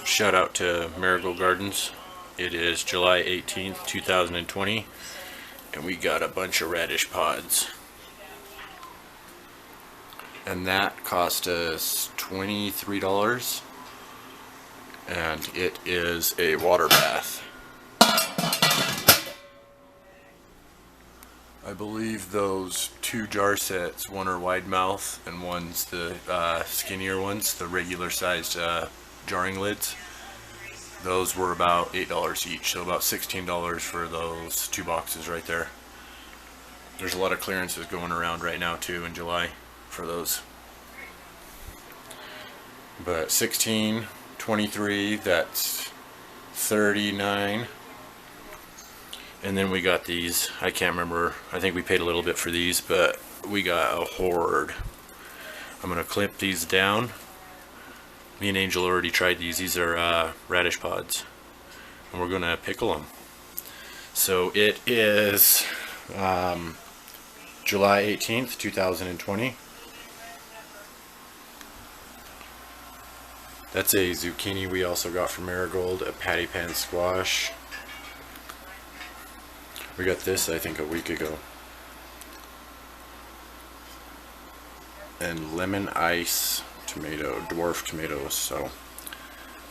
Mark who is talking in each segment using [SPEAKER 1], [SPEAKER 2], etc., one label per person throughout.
[SPEAKER 1] Shout out to Marigold Gardens. It is July 18th, 2020, and we got a bunch of radish pods. And that cost us $23, and it is a water bath. I believe those two jar sets, one are wide mouth and one's the skinnier ones, the regular sized jarring lids. Those were about $8 each, so about $16 for those two boxes right there. There's a lot of clearances going around right now too in July for those. But 16, 23, that's 39. And then we got these, I can't remember, I think we paid a little bit for these, but we got a horde. I'm gonna clip these down. Me and Angel already tried these. These are radish pods, and we're gonna pickle them. So it is July 18th, 2020. That's a zucchini we also got from Marigold, a patty pan squash. We got this, I think, a week ago. And lemon ice tomato, dwarf tomatoes. So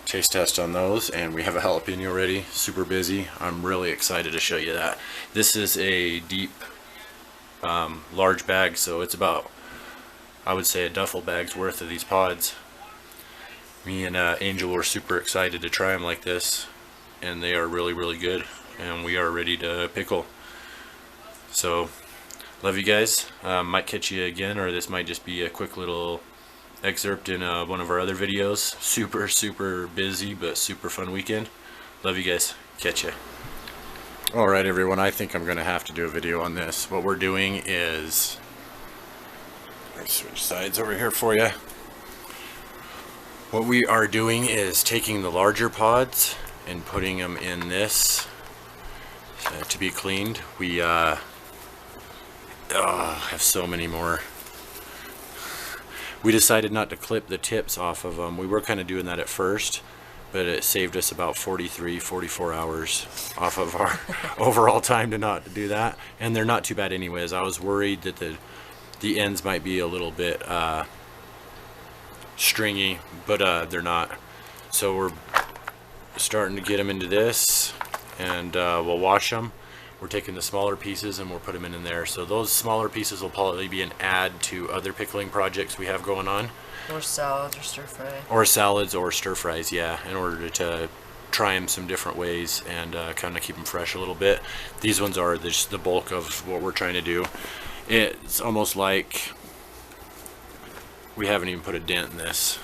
[SPEAKER 1] taste test on those, and we have a jalapeno ready. Super busy. I'm really excited to show you that. This is a deep large bag, so it's about, I would say, a duffel bag's worth of these pods. Me and Angel were super excited to try them like this, and they are really good, and we are ready to pickle. So love you guys. Might catch you again, or this might just be a quick little excerpt in one of our other videos. Super busy but super fun weekend. Love you guys. Catch ya. Alright everyone, I think I'm gonna have to do a video on this. What we're doing is, let's switch sides over here for you. What we are doing is taking the larger pods and putting them in this to be cleaned. We have so many more. We decided not to clip the tips off of them. We were kind of doing that at first, but it saved us about 44 hours off of our overall time to not do that. And they're not too bad anyways. I was worried that the ends might be a little bit stringy, but they're not. So we're starting to get them into this, and we'll wash them. We're taking the smaller pieces and we'll put them in there. So those smaller pieces will probably be an add to other pickling projects we have going on.
[SPEAKER 2] Or salads or stir fry.
[SPEAKER 1] Or salads or stir fries, yeah, in order to try them some different ways and kind of keep them fresh a little bit. These ones are the bulk of what we're trying to do. It's almost like we haven't even put a dent in this.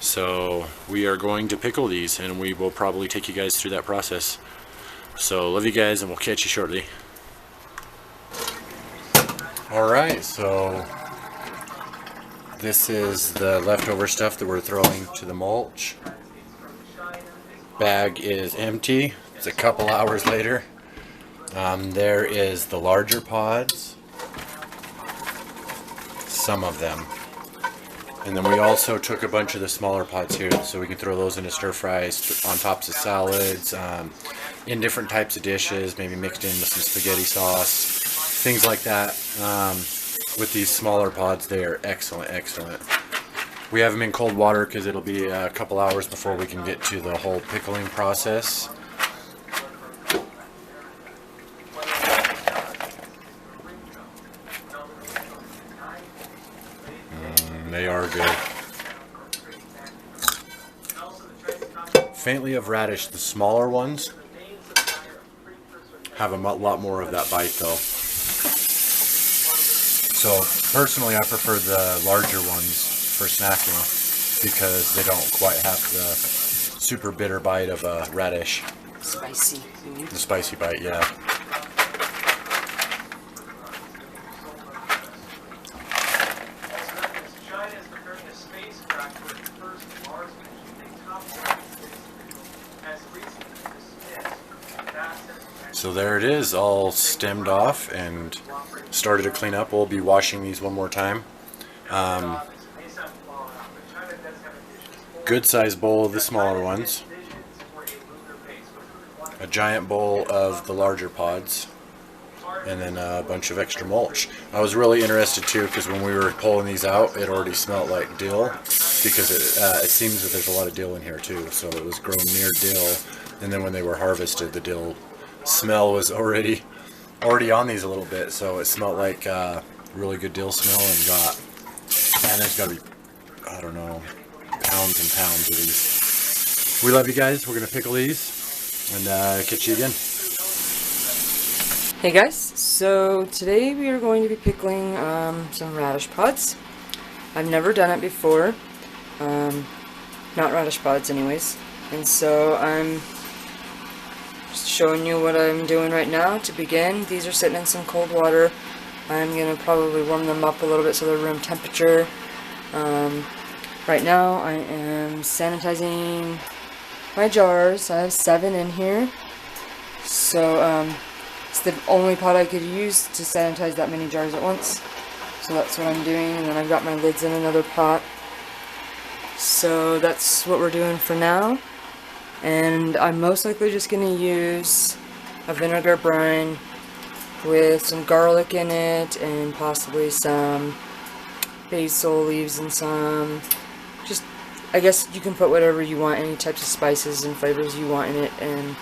[SPEAKER 1] So we are going to pickle these, and we will probably take you guys through that process. So love you guys, and we'll catch you shortly. Alright, so this is the leftover stuff that we're throwing to the mulch. Bag is empty. It's a couple hours later. There is the larger pods, some of them. And then we also took a bunch of the smaller pods here, so we can throw those into stir fries, on tops of salads, in different types of dishes, maybe mixed in with some spaghetti sauce, things like that. With these smaller pods, they are excellent. We have them in cold water because it'll be a couple hours before we can get to the whole pickling process. They are good. Faintly of radish, the smaller ones have a lot more of that bite though. So personally I prefer the larger ones for snacking. because they don't quite have the super bitter bite of a radish.
[SPEAKER 2] Spicy.
[SPEAKER 1] The spicy bite, yeah. So there it is, all stemmed off and started to clean up. We'll be washing these one more time. Good size bowl of the smaller ones. A giant bowl of the larger pods. And then a bunch of extra mulch. I was really interested too because when we were pulling these out, it already smelled like dill, because it seems that there's a lot of dill in here too. So it was grown near dill, and then when they were harvested, the dill smell was already on these a little bit. So it smelled like really good dill smell, and there's got to be, I don't know, pounds and pounds of these. We love you guys. We're gonna pickle these and catch you again.
[SPEAKER 2] Hey guys, so today we are going to be pickling some radish pods. I've never done it before, not radish pods anyways, and so I'm just showing you what I'm doing right now. To begin, these are sitting in some cold water. I'm going to probably warm them up a little bit so they're room temperature. Right now I am sanitizing my jars. I have 7 in here, so it's the only pot I could use to sanitize that many jars at once. So that's what I'm doing, and then I've got my lids in another pot. So that's what we're doing for now. And I'm most likely just going to use a vinegar brine with some garlic in it and possibly some basil leaves and some, just, I guess you can put whatever you want, any types of spices and flavors you want in it, and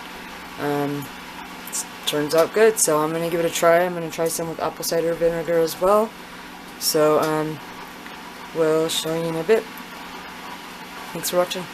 [SPEAKER 2] turns out good, so I'm going to give it a try. I'm going to try some with apple cider vinegar as well. So, we'll show you in a bit. Thanks for watching.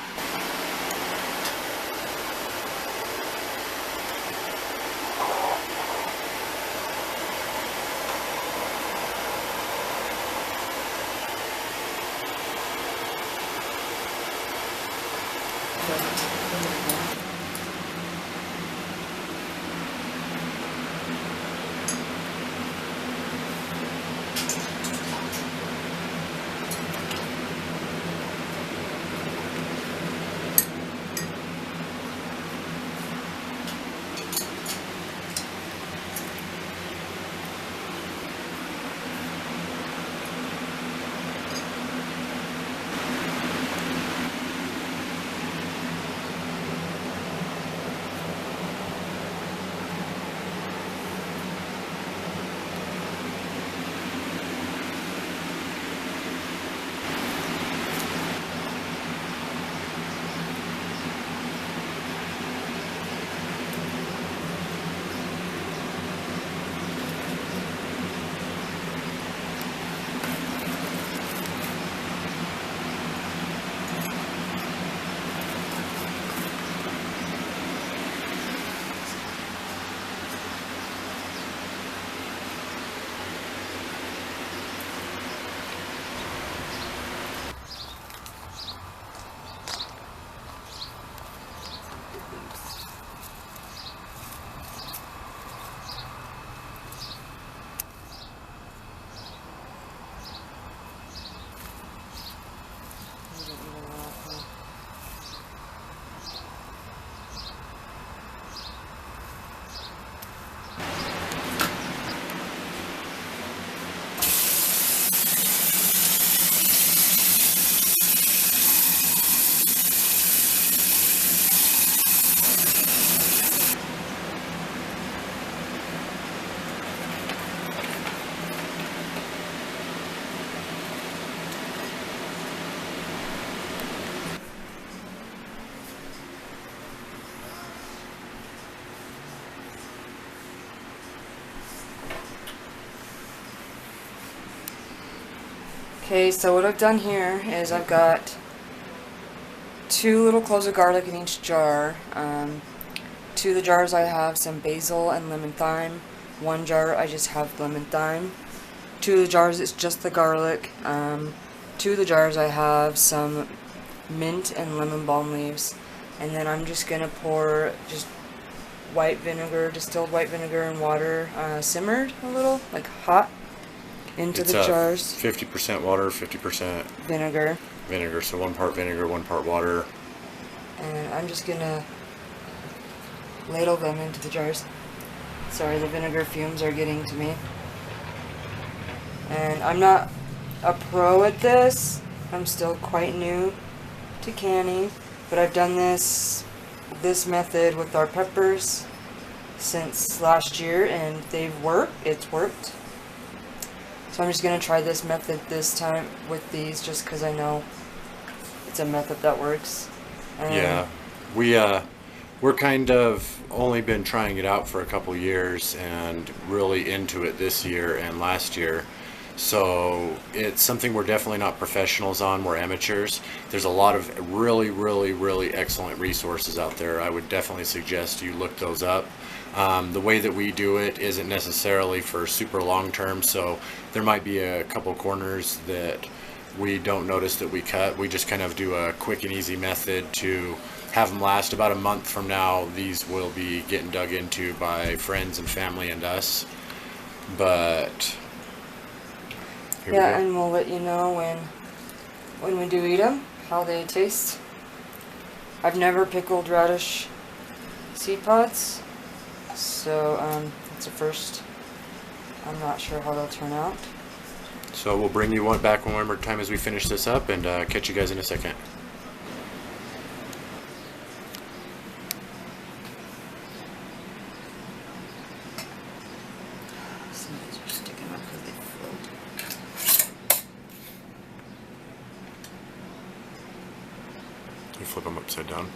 [SPEAKER 2] Okay, so what I've done here is I've got 2 little cloves of garlic in each jar. 2 of the jars I have some basil and lemon thyme. 1 jar I just have lemon thyme. 2 of the jars it's just the garlic. 2 of the jars I have some mint and lemon balm leaves. And then I'm just going to pour just white vinegar, distilled white vinegar and water, simmered a little, like hot, into the jars.
[SPEAKER 1] 50% water, 50%
[SPEAKER 2] vinegar.
[SPEAKER 1] Vinegar, so 1 part vinegar, 1 part water.
[SPEAKER 2] And I'm just going to ladle them into the jars. Sorry, the vinegar fumes are getting to me. And I'm not a pro at this. I'm still quite new to canning, but I've done this method with our peppers since last year, and they've worked. It's worked. So I'm just gonna try this method this time with these, just because I know it's a method that works.
[SPEAKER 1] Yeah, we're kind of only been trying it out for a couple years and really into it this year and last year. So it's something we're definitely not professionals on, we're amateurs. There's a lot of really excellent resources out there. I would definitely suggest you look those up. The way that we do it isn't necessarily for super long term, so there might be a couple corners that we don't notice that we cut. We just kind of do a quick and easy method to have them last about a month from now. These will be getting dug into by friends and family and us. But
[SPEAKER 2] yeah, and we'll let you know when we do eat them, how they taste. I've never pickled radish seed pods, so it's a first. I'm not sure how they'll turn out.
[SPEAKER 1] So we'll bring you one back one more time as we finish this up, and catch you guys in a second.
[SPEAKER 2] Some of these are sticking up because they float.
[SPEAKER 1] You flip them upside down.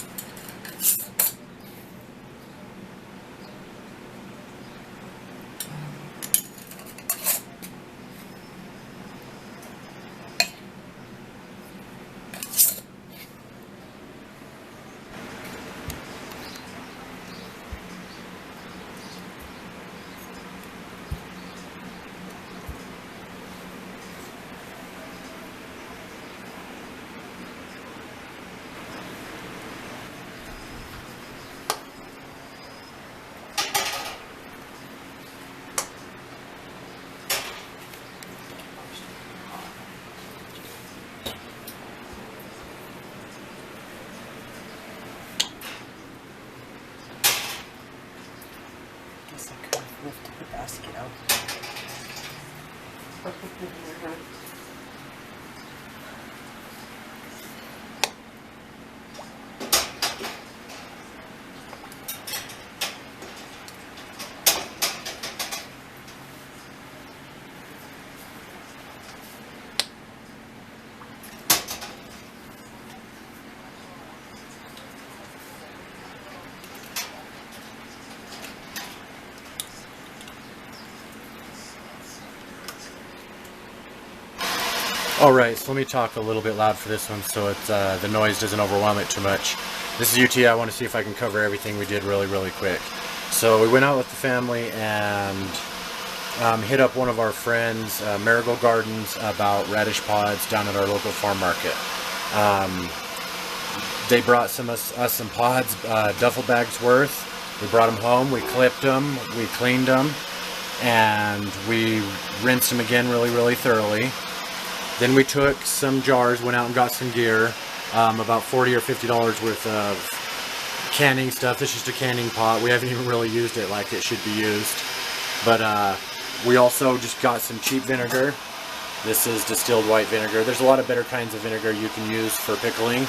[SPEAKER 2] Lift the basket out.
[SPEAKER 1] Alright, so let me talk a little bit loud for this one so the noise doesn't overwhelm it too much. This is UT. I want to see if I can cover everything we did really quick. So we went out with the family and hit up one of our friends, Marigold Gardens, about radish pods down at our local farm market. They brought us some pods, duffel bags worth. We brought them home, we clipped them, we cleaned them, and we rinsed them again really thoroughly. Then we took some jars, went out and got some gear, about $40 or $50 worth of canning stuff. This is just a canning pot. We haven't even really used it like it should be used. But we also just got some cheap vinegar. This is distilled white vinegar. There's a lot of better kinds of vinegar you can use for pickling.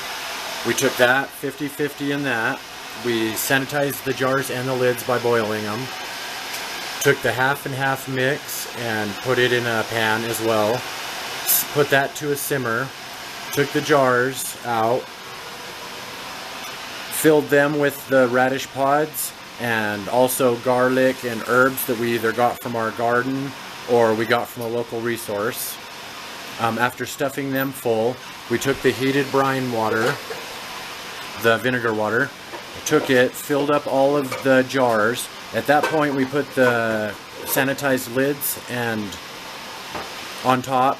[SPEAKER 1] We took that, 50-50 in that. We sanitized the jars and the lids by boiling them. Took the half and half mix and put it in a pan as well. Put that to a simmer, took the jars out, filled them with the radish pods and also garlic and herbs that we either got from our garden or we got from a local resource. After stuffing them full, we took the heated brine water, the vinegar water, took it, filled up all of the jars. At that point we put the sanitized lids and on top.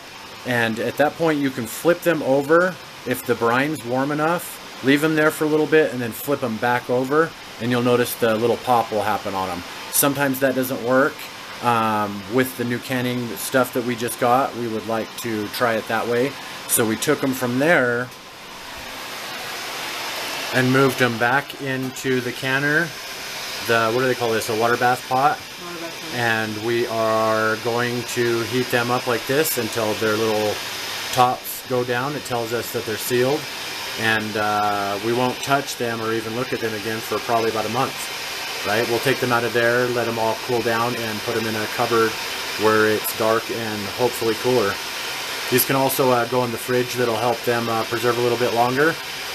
[SPEAKER 1] And at that point you can flip them over if the brine's warm enough, leave them there for a little bit and then flip them back over, and you'll notice the little pop will happen on them. Sometimes that doesn't work. With the new canning stuff that we just got, we would like to try it that way. So we took them from there and moved them back into the canner. What do they call this? A water bath pot. And we are going to heat them up like this until their little tops go down. It tells us that they're sealed, and we won't touch them or even look at them again for probably about a month. Right? We'll take them out of there, let them all cool down, and put them in a cupboard where it's dark and hopefully cooler. These can also go in the fridge. That'll help them preserve a little bit longer.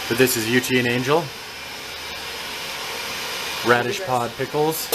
[SPEAKER 1] But this is UT and Angel Radish Pod Pickles.